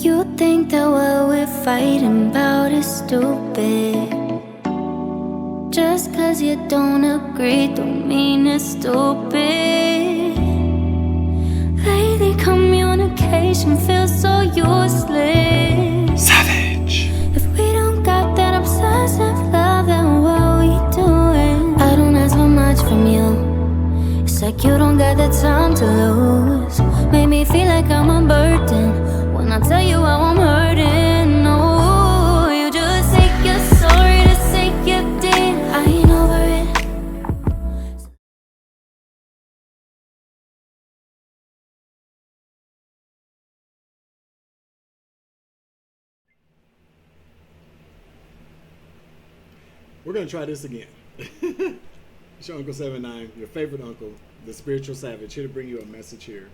You think that what we're fighting about is stupid. Just cause you don't agree don't mean it's stupid. Lately communication feels so useless. Savage. If we don't got that obsessive love, then what we doing? I don't ask for much from you. It's like you don't got the time to lose. Made me feel like I'm a burden when I tell you how I'm hurting. No, you just say you're sorry to say you did. I ain't over it. We're gonna try this again. It's your Uncle 79, your favorite uncle, the spiritual savage, here to bring you a message here.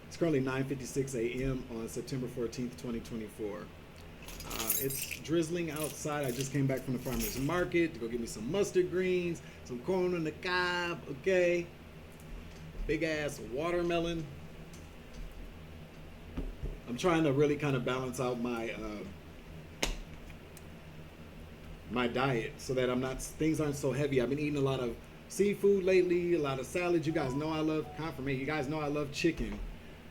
It's currently 9:56 a.m. on September 14th, 2024. It's drizzling outside. I just came back from the farmer's market to go get me some mustard greens, some corn on the cob, okay? Big ass watermelon. I'm trying to really kind of balance out my my diet so that things aren't so heavy. I've been eating a lot of seafood lately, a lot of salads. You guys know I love confirmation. You guys know I love chicken,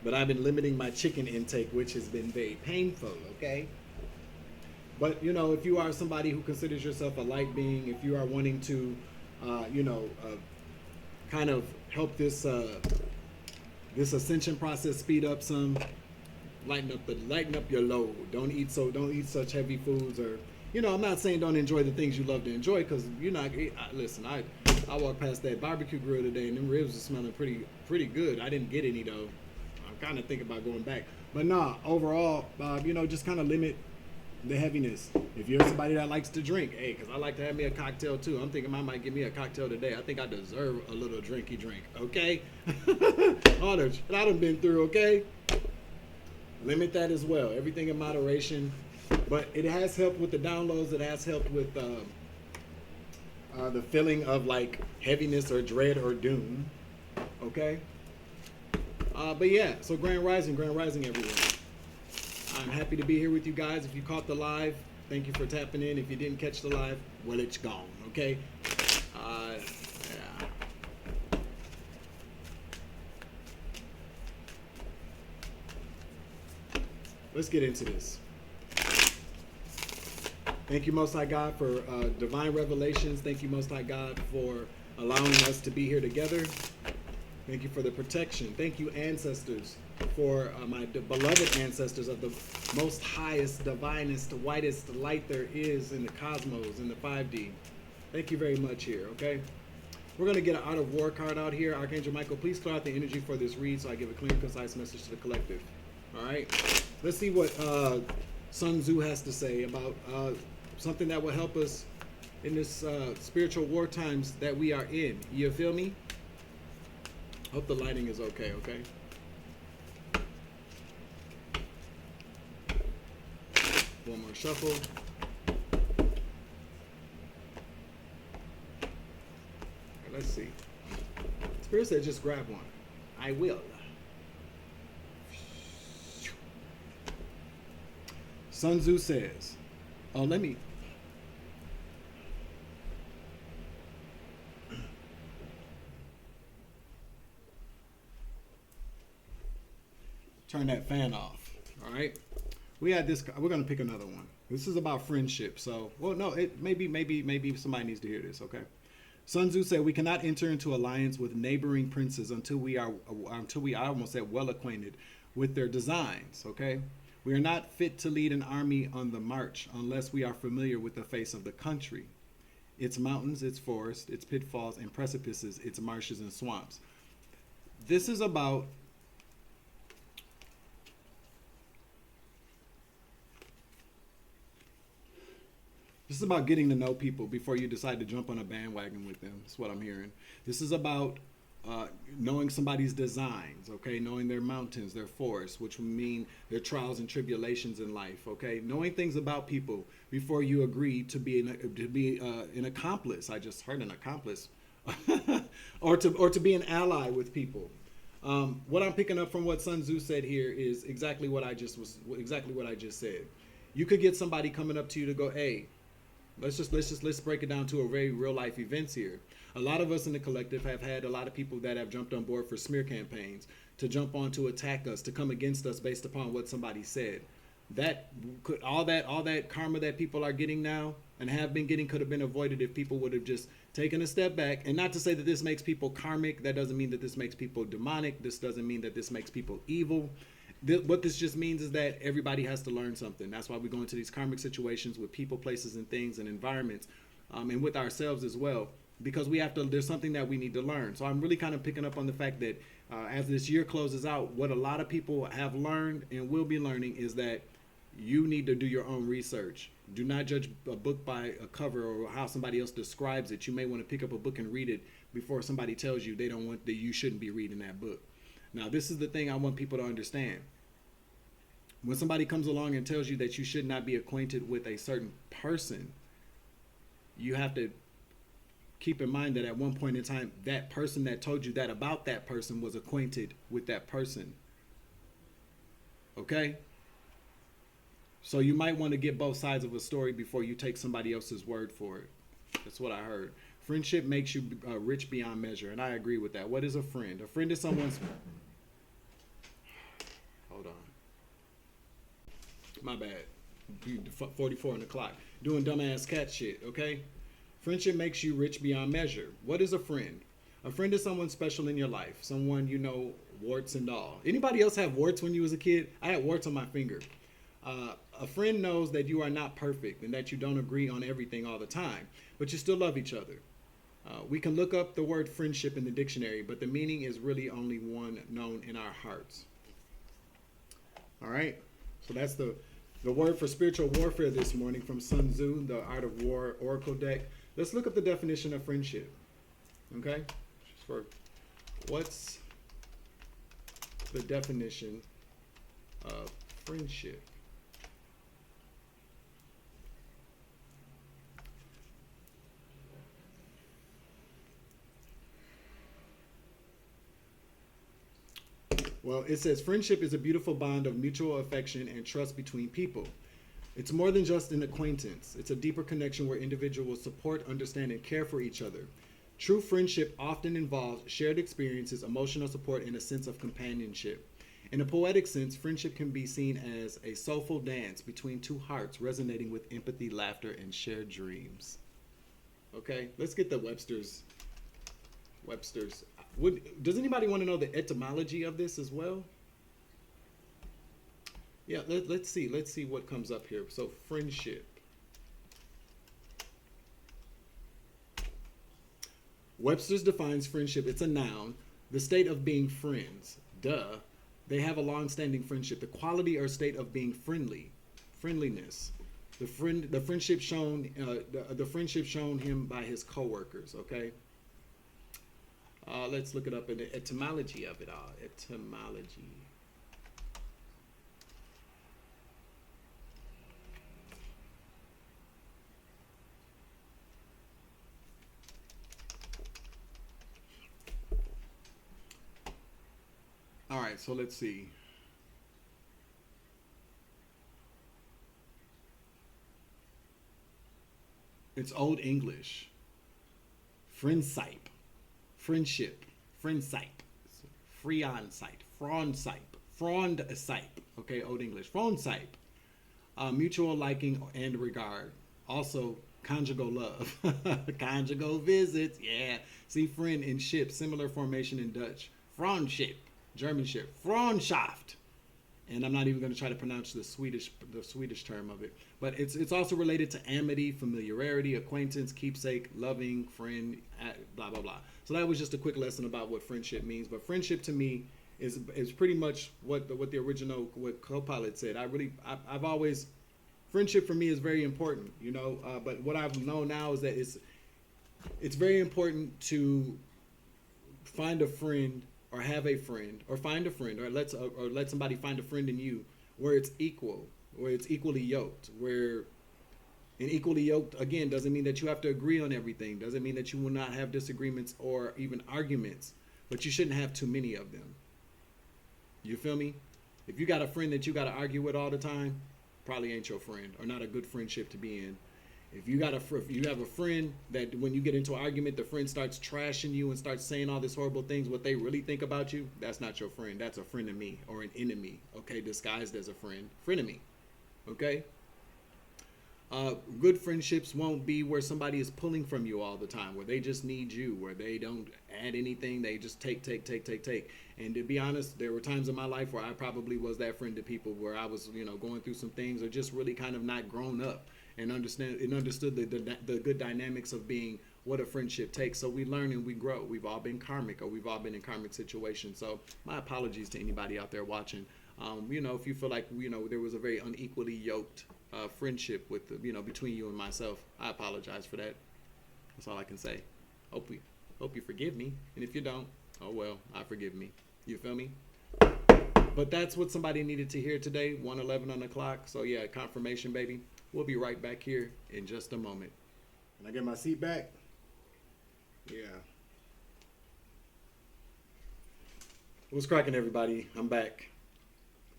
but I've been limiting my chicken intake, which has been very painful, okay? But, you know, if you are somebody who considers yourself a light being, if you are wanting to, kind of help this this ascension process speed up some, lighten up your load. Don't eat such heavy foods, or, you know, I'm not saying don't enjoy the things you love to enjoy, because you're not. Listen, I walked past that barbecue grill today, and them ribs are smelling pretty good. I didn't get any though. I'm kind of thinking about going back, but nah. Overall, just kind of limit the heaviness. If you're somebody that likes to drink, hey, because I like to have me a cocktail too. I'm thinking I might get me a cocktail today. I think I deserve a little drinky drink, okay? All that I done been through, okay? Limit that as well. Everything in moderation. But it has helped with the downloads. It has helped with the feeling of like heaviness or dread or doom, okay? But yeah, so Grand Rising, everyone. I'm happy to be here with you guys. If you caught the live, thank you for tapping in. If you didn't catch the live, well, it's gone, okay? Yeah. Let's get into this. Thank you, Most High God, for divine revelations. Thank you, Most High God, for allowing us to be here together. Thank you for the protection. Thank you, ancestors, for my beloved ancestors of the most highest, divinest, whitest light there is in the cosmos, in the 5D. Thank you very much here, okay? We're going to get an Art of War card out here. Archangel Michael, please clear out the energy for this read so I give a clear and concise message to the collective. All right? Let's see what Sun Tzu has to say about something that will help us in this spiritual war times that we are in. You feel me? Hope the lighting is okay, okay? One more shuffle. Okay, let's see. Spirit said just grab one. I will. Sun Tzu says, oh, let me. Turn that fan off. All right. We had this. We're gonna pick another one. This is about friendship. So, well, no, it maybe somebody needs to hear this. Okay. Sun Tzu said, "We cannot enter into alliance with neighboring princes until we are I almost said well acquainted with their designs." Okay. We are not fit to lead an army on the march unless we are familiar with the face of the country, its mountains, its forests, its pitfalls and precipices, its marshes and swamps. This is about getting to know people before you decide to jump on a bandwagon with them. That's what I'm hearing. This is about knowing somebody's designs, okay? Knowing their mountains, their forests, which would mean their trials and tribulations in life, okay? Knowing things about people before you agree to be an accomplice. I just heard an accomplice, or to be an ally with people. What I'm picking up from what Sun Tzu said here is exactly what I just said. You could get somebody coming up to you to go, hey, let's break it down to a very real life events here. A lot of us in the collective have had a lot of people that have jumped on board for smear campaigns, to jump on to attack us, to come against us based upon what somebody said. That could all that karma that people are getting now and have been getting could have been avoided if people would have just taken a step back. And not to say that this makes people karmic. That doesn't mean that this makes people demonic. This doesn't mean that this makes people evil. What this just means is that everybody has to learn something. That's why we go into these karmic situations with people, places, and things and environments, and with ourselves as well, because we have to. There's something that we need to learn. So I'm really kind of picking up on the fact that as this year closes out, what a lot of people have learned and will be learning is that you need to do your own research. Do not judge a book by a cover or how somebody else describes it. You may want to pick up a book and read it before somebody tells you they don't want that you shouldn't be reading that book. Now, this is the thing I want people to understand. When somebody comes along and tells you that you should not be acquainted with a certain person, you have to keep in mind that at one point in time, that person that told you that about that person was acquainted with that person. Okay? So you might want to get both sides of a story before you take somebody else's word for it. That's what I heard. Friendship makes you rich beyond measure, and I agree with that. What is a friend? A friend is someone's... Hold on. My bad. 44 on the clock. Doing dumbass cat shit, okay? Friendship makes you rich beyond measure. What is a friend? A friend is someone special in your life. Someone you know, warts and all. Anybody else have warts when you was a kid? I had warts on my finger. A friend knows that you are not perfect and that you don't agree on everything all the time, but you still love each other. We can look up the word friendship in the dictionary, but the meaning is really only one known in our hearts. All right? So that's the word for spiritual warfare this morning from Sun Tzu, the Art of War Oracle deck. Let's look up the definition of friendship. Okay? What's the definition of friendship? Well, it says friendship is a beautiful bond of mutual affection and trust between people. It's more than just an acquaintance. It's a deeper connection where individuals support, understand, and care for each other. True friendship often involves shared experiences, emotional support, and a sense of companionship. In a poetic sense, friendship can be seen as a soulful dance between two hearts resonating with empathy, laughter, and shared dreams. Okay, let's get the Webster's. Does anybody want to know the etymology of this as well? Yeah, let's see what comes up here. So friendship. Webster's defines friendship. It's a noun. The state of being friends. Duh. They have a long-standing friendship. The quality or state of being friendly. Friendliness. The friendship shown him by his coworkers. Okay. Let's look it up in the etymology of it all. Etymology. All right, so let's see. It's Old English. Friendship. Friendship, friendship, freonship, frondship, okay, Old English, frondship, mutual liking and regard, also conjugal love, conjugal visits, yeah, see friend and ship, similar formation in Dutch, Freundship, German ship, Freundschaft, and I'm not even going to try to pronounce the Swedish term of it, but it's also related to amity, familiarity, acquaintance, keepsake, loving, friend, blah blah blah. So that was just a quick lesson about what friendship means. But friendship to me is pretty much what the original Copilot said. I've always, friendship for me is very important, you know. But what I've known now is that it's very important to find a friend or have a friend or find a friend or let somebody find a friend in you where it's equal, where it's equally yoked, where and equally yoked again doesn't mean that you have to agree on everything, doesn't mean that you will not have disagreements or even arguments, but you shouldn't have too many of them. You feel me? If you got a friend that you got to argue with all the time, probably ain't your friend, or not a good friendship to be in. If you have a friend that when you get into an argument, the friend starts trashing you and starts saying all these horrible things, what they really think about you, that's not your friend. That's a friend of me, or an enemy, okay, disguised as a friend. Frenemy, okay? Good friendships won't be where somebody is pulling from you all the time, where they just need you, where they don't add anything, they just take. And to be honest, there were times in my life where I probably was that friend to people where I was, going through some things, or just really kind of not grown up and understood the good dynamics of being what a friendship takes. So we learn and we grow. We've all been karmic, or we've all been in karmic situations. So my apologies to anybody out there watching. If you feel like, there was a very unequally yoked friendship with, between you and myself, I apologize for that. That's all I can say. Hope you forgive me. And if you don't, oh well, I forgive me. You feel me? But that's what somebody needed to hear today, 1:11 on the clock. So yeah, confirmation, baby. We'll be right back here in just a moment. Can I get my seat back? Yeah. What's cracking, everybody? I'm back.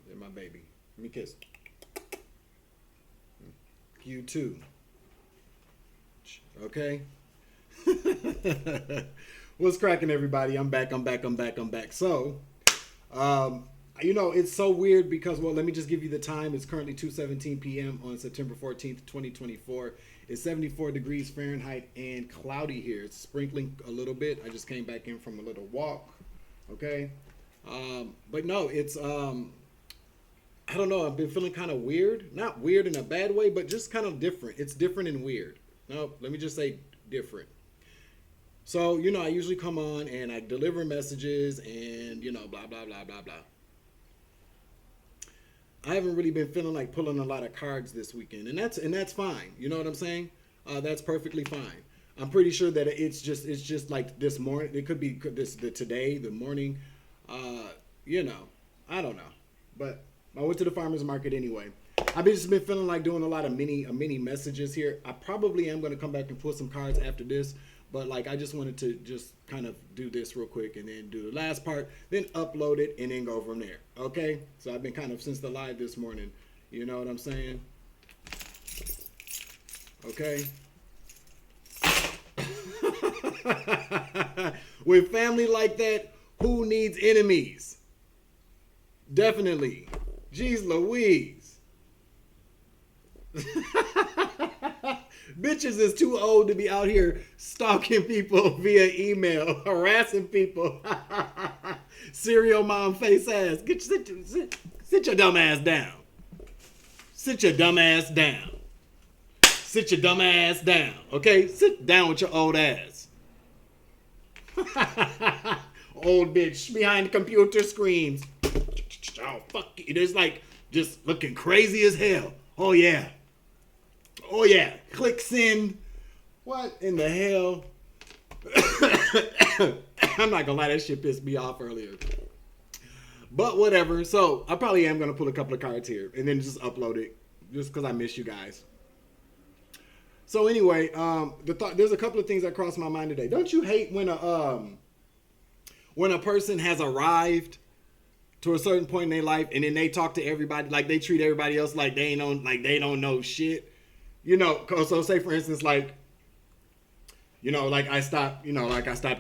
There's my baby. Let me kiss. You too. Okay. What's cracking, everybody? I'm back. So, it's so weird because, well, let me just give you the time. It's currently 2:17 p.m. on September 14th, 2024. It's 74 degrees Fahrenheit and cloudy here. It's sprinkling a little bit. I just came back in from a little walk. Okay. But no, it's, I don't know. I've been feeling kind of weird. Not weird in a bad way, but just kind of different. It's different and weird. No, let me just say different. So, I usually come on and I deliver messages and, blah, blah, blah, blah, blah. I haven't really been feeling like pulling a lot of cards this weekend. And that's fine. You know what I'm saying? That's perfectly fine. I'm pretty sure that it's just like this morning. It could be today, the morning. I don't know. But I went to the farmer's market anyway. I've just been feeling like doing a lot of mini messages here. I probably am going to come back and pull some cards after this. But I just wanted to just kind of do this real quick and then do the last part, then upload it and then go from there. Okay? So I've been kind of since the live this morning. You know what I'm saying? Okay? With family like that, who needs enemies? Definitely. Jeez Louise. Bitches is too old to be out here stalking people via email, harassing people. Serial mom face ass. Sit your dumb ass down. Sit your dumb ass down. Sit your dumb ass down. Okay? Sit down with your old ass. Old bitch behind the computer screens. Oh, fuck you. There's just looking crazy as hell. Oh, yeah. Oh, yeah. Click send. What in the hell? I'm not going to lie. That shit pissed me off earlier. But whatever. So I probably am going to pull a couple of cards here and then just upload it just because I miss you guys. So anyway, there's a couple of things that crossed my mind today. Don't you hate when a person has arrived to a certain point in their life and then they talk to everybody like they treat everybody else like they don't know shit? So say for instance, I stopped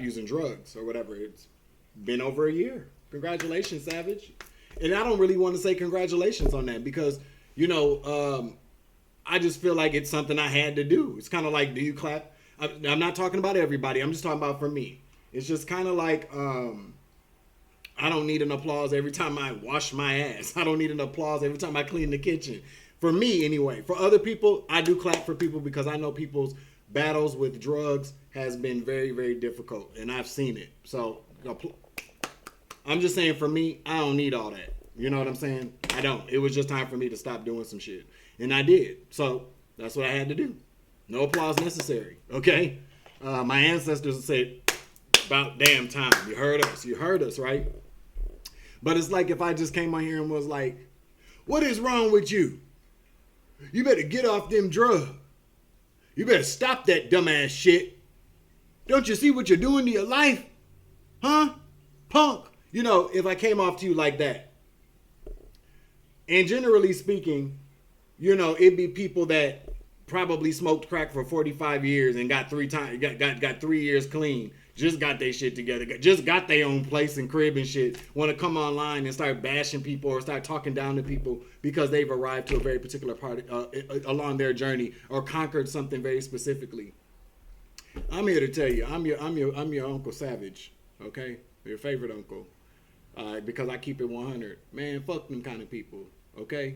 using drugs or whatever. It's been over a year. Congratulations, Savage. And I don't really want to say congratulations on that because, I just feel like it's something I had to do. It's kind of like, do you clap? I'm not talking about everybody. I'm just talking about for me. It's just kind of like, I don't need an applause every time I wash my ass. I don't need an applause every time I clean the kitchen. For me, anyway. For other people, I do clap for people because I know people's battles with drugs has been very, very difficult. And I've seen it. So, I'm just saying for me, I don't need all that. You know what I'm saying? I don't. It was just time for me to stop doing some shit. And I did. So, that's what I had to do. No applause necessary. Okay? My ancestors said, about damn time. You heard us, right? But it's like if I just came on here and was like, what is wrong with you? You better get off them drugs. You better stop that dumbass shit. Don't you see what you're doing to your life? Huh? Punk. If I came off to you like that, And generally speaking, it'd be people that probably smoked crack for 45 years and got 3 years clean. Just got their shit together. Just got their own place and crib and shit. Want to come online and start bashing people or start talking down to people because they've arrived to a very particular part along their journey or conquered something very specifically. I'm here to tell you, I'm your Uncle Savage, okay? Your favorite uncle, because I keep it 100. Man, fuck them kind of people, okay?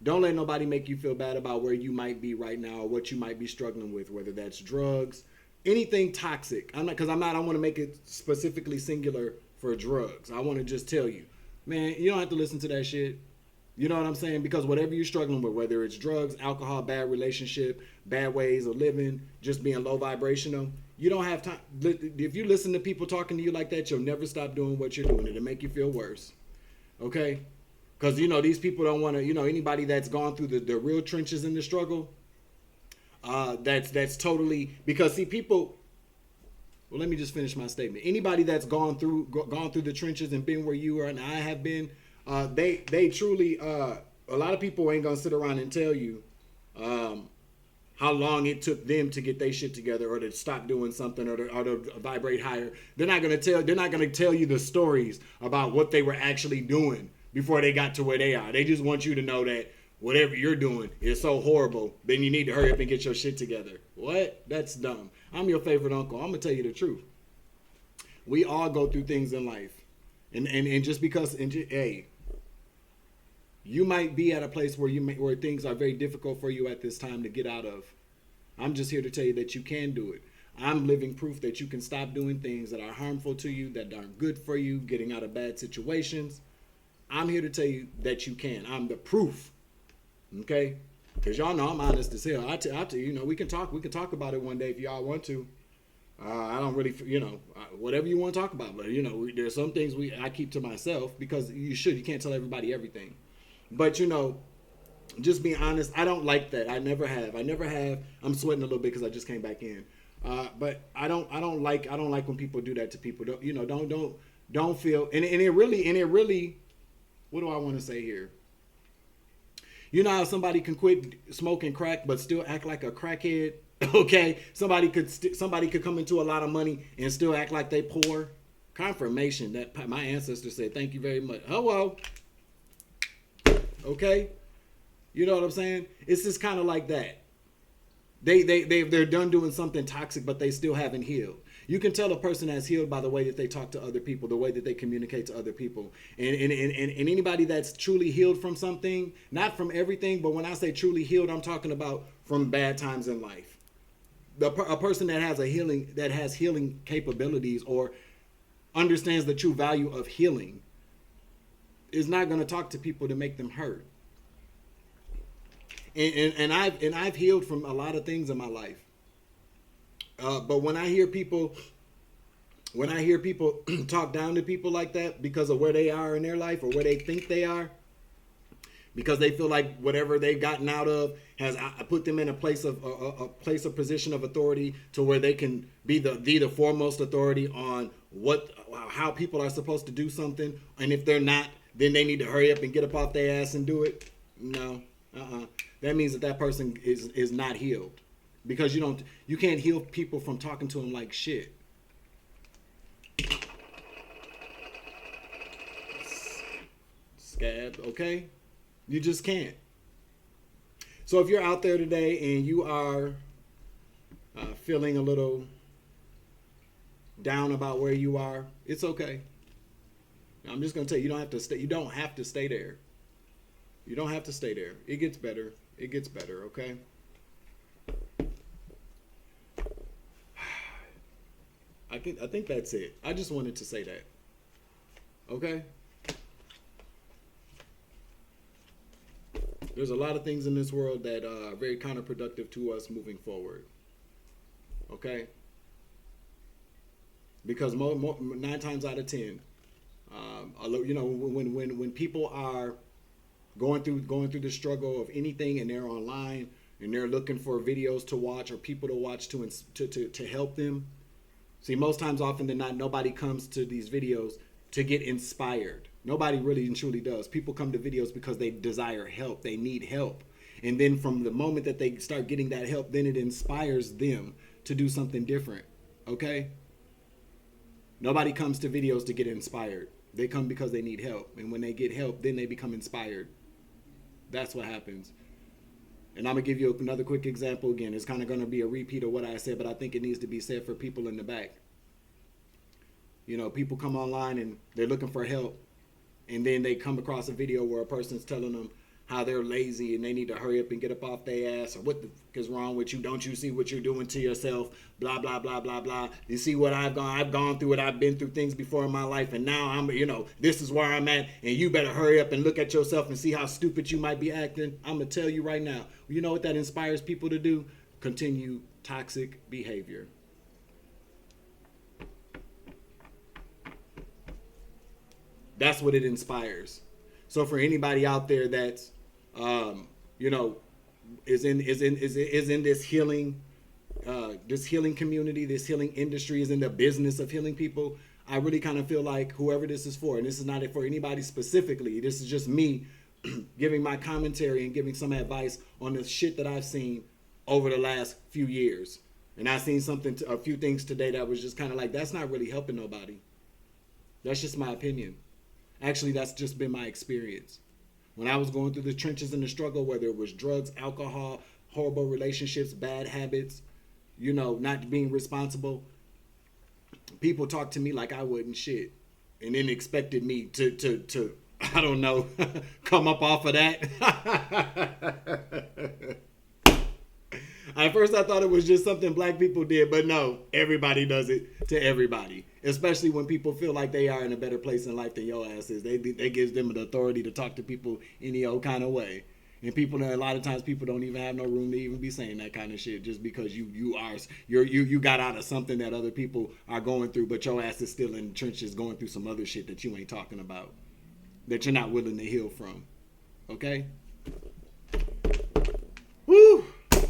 Don't let nobody make you feel bad about where you might be right now or what you might be struggling with, whether that's drugs, anything toxic. I want to make it specifically singular for drugs. I want to just tell you, man, you don't have to listen to that shit. You know what I'm saying? Because whatever you're struggling with, whether it's drugs, alcohol, bad relationship, bad ways of living, just being low vibrational, you don't have time. If you listen to people talking to you like that, you'll never stop doing what you're doing. It'll make you feel worse. Okay? Because, these people don't want to, anybody that's gone through the real trenches in the struggle, that's totally, because see, people, well, let me just finish my statement. Anybody that's gone through the trenches and been where you are and I have been, they truly, a lot of people ain't gonna sit around and tell you how long it took them to get their shit together or to stop doing something or to vibrate higher. They're not gonna tell you the stories about what they were actually doing before they got to where they are. They just want you to know that whatever you're doing is so horrible, then you need to hurry up and get your shit together. What? That's dumb. I'm your favorite uncle. I'm gonna tell you the truth. We all go through things in life, and just because, hey, you might be at a place where things are very difficult for you at this time to get out of. I'm just here to tell you that you can do it. I'm living proof that you can stop doing things that are harmful to you, that aren't good for you, getting out of bad situations. I'm here to tell you that you can. I'm the proof. Okay? Because y'all know I'm honest as hell. I tell you, we can talk about it one day if y'all want to. I don't really, whatever you want to talk about. But, there's some things I keep to myself because you can't tell everybody everything. But, just being honest, I don't like that. I never have. I'm sweating a little bit because I just came back in. But I don't like when people do that to people. Don't feel, and it really, what do I want to say here? You know how somebody can quit smoking crack but still act like a crackhead? Okay, somebody could come into a lot of money and still act like they poor. Confirmation that my ancestors said, thank you very much. Hello. Okay, you know what I'm saying? It's just kind of like that. They're done doing something toxic, but they still haven't healed. You can tell a person has healed by the way that they talk to other people, the way that they communicate to other people. And anybody that's truly healed from something, not from everything, but when I say truly healed, I'm talking about from bad times in life. A person that has healing capabilities or understands the true value of healing is not going to talk to people to make them hurt. And I've healed from a lot of things in my life. But when I hear people talk down to people like that because of where they are in their life or where they think they are, because they feel like whatever they've gotten out of has put them in a position of authority to where they can be the foremost authority on how people are supposed to do something, and if they're not, then they need to hurry up and get up off their ass and do it. No, that means that person is not healed. Because you can't heal people from talking to them like shit. Scab, okay? You just can't. So if you're out there today and you are feeling a little down about where you are, it's okay. I'm just gonna tell you, you don't have to stay. You don't have to stay there. You don't have to stay there. It gets better. It gets better. Okay. I think that's it. I just wanted to say that. Okay? There's a lot of things in this world that are very counterproductive to us moving forward. Okay? Because 9 times out of 10, when people are going through the struggle of anything and they're online and they're looking for videos to watch or people to watch to help them. See, most times, often than not, nobody comes to these videos to get inspired. Nobody really and truly does. People come to videos because they desire help. They need help. And then from the moment that they start getting that help, then it inspires them to do something different. Okay? Nobody comes to videos to get inspired. They come because they need help. And when they get help, then they become inspired. That's what happens. And I'm going to give you another quick example again. It's kind of going to be a repeat of what I said, but I think it needs to be said for people in the back. You know, people come online and they're looking for help. And then they come across a video where a person's telling them how they're lazy and they need to hurry up and get up off their ass, or what the fuck is wrong with you? Don't you see what you're doing to yourself? Blah, blah, blah, blah, blah. You see what I've gone through it. I've been through things before in my life, and now I'm, this is where I'm at, and you better hurry up and look at yourself and see how stupid you might be acting. I'm going to tell you right now. You know what that inspires people to do? Continue toxic behavior. That's what it inspires. So for anybody out there that's, is in this healing community, this healing industry, is in the business of healing people, I really kind of feel like whoever this is for, and this is not for anybody specifically, this is just me giving my commentary and giving some advice on the shit that I've seen over the last few years. And I've seen a few things today that was just kind of like, that's not really helping nobody. That's just my opinion. Actually, that's just been my experience. When I was going through the trenches and the struggle, whether it was drugs, alcohol, horrible relationships, bad habits, not being responsible, people talked to me like I wasn't shit, and then expected me to I don't know, come up off of that. At first I thought it was just something black people did, but no, everybody does it to everybody. Especially when people feel like they are in a better place in life than your ass is. They gives them the authority to talk to people any old kind of way. And a lot of times people don't even have no room to even be saying that kind of shit just because you got out of something that other people are going through, but your ass is still in the trenches going through some other shit that you ain't talking about, that you're not willing to heal from. Okay? Woo!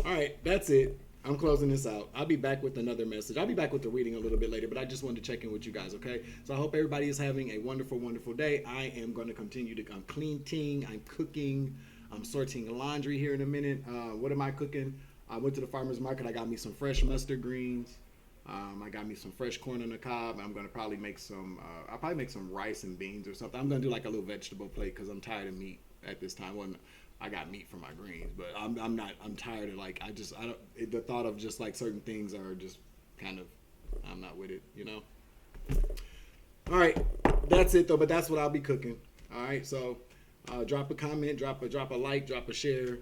All right, that's it. I'm closing this out. I'll be back with another message. I'll be back with the reading a little bit later, but I just wanted to check in with you guys, okay? So I hope everybody is having a wonderful, wonderful day. I am going to continue I'm cleaning, I'm cooking, I'm sorting laundry here in a minute. What am I cooking? I went to the farmer's market. I got me some fresh mustard greens. I got me some fresh corn on the cob. I'm going to probably make some rice and beans or something. I'm going to do like a little vegetable plate because I'm tired of meat at this time. I got meat for my greens, but I'm tired of the thought of just like certain things are just kind of, I'm not with it, All right, that's it though, but that's what I'll be cooking. All right, so drop a comment, drop a like, drop a share.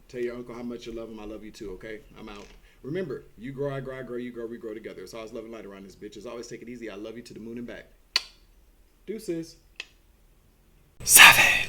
Tell your uncle how much you love him. I love you too, okay? I'm out. Remember, you grow, I grow, I grow, you grow, we grow together. It's always love and light around this bitch. It's always take it easy. I love you to the moon and back. Deuces. Savage.